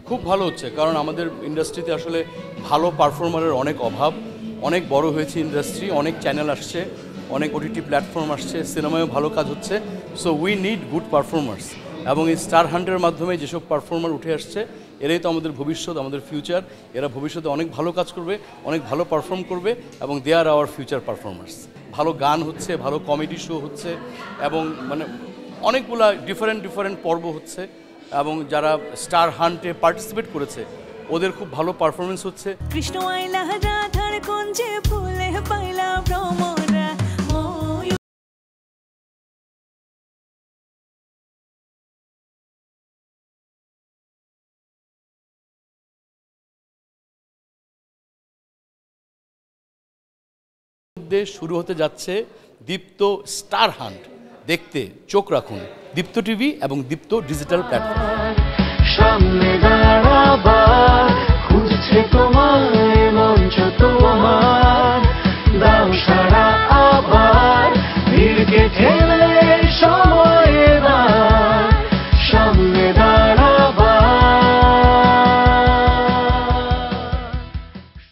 খুব ভালো হচ্ছে, কারণ আমাদের ইন্ডাস্ট্রিতে আসলে ভালো পারফর্মারের অনেক অভাব। অনেক বড় হয়েছে ইন্ডাস্ট্রি, অনেক চ্যানেল আসছে, অনেক ওটিটি প্ল্যাটফর্ম আসছে, সিনেমায়ও ভালো কাজ হচ্ছে। So we need good performers, এবং এই স্টার হান্টের মাধ্যমে যেসব পারফর্মার উঠে আসছে এরাই তো আমাদের ভবিষ্যৎ, আমাদের ফিউচার। এরা ভবিষ্যতে অনেক ভালো কাজ করবে, অনেক ভালো পারফর্ম করবে, এবং দে আর আওয়ার ফিউচার পারফর্মার্স। ভালো গান হচ্ছে, ভালো কমেডি শো হচ্ছে, এবং মানে অনেকগুলা ডিফারেন্ট পর্ব হচ্ছে, এবং যারা স্টার হান্টে পার্টিসিপেট করেছে ওদের খুব ভালো পারফরমেন্স হচ্ছে। কৃষ্ণ আইলা রাধার কুঞ্জে ফুলে পাইলা ভ্রমরা শুরু হতে যাচ্ছে দীপ্ত স্টার হান্ট। দেখতে চোখ রাখুন দীপ্ত টিভি এবং দীপ্ত ডিজিটাল প্ল্যাটফর্ম। সামনে দাঁড়াবার খুঁজছে তোমায় মঞ্চ তোমার, দাও সারা আবার ভিড়কে ঠেলে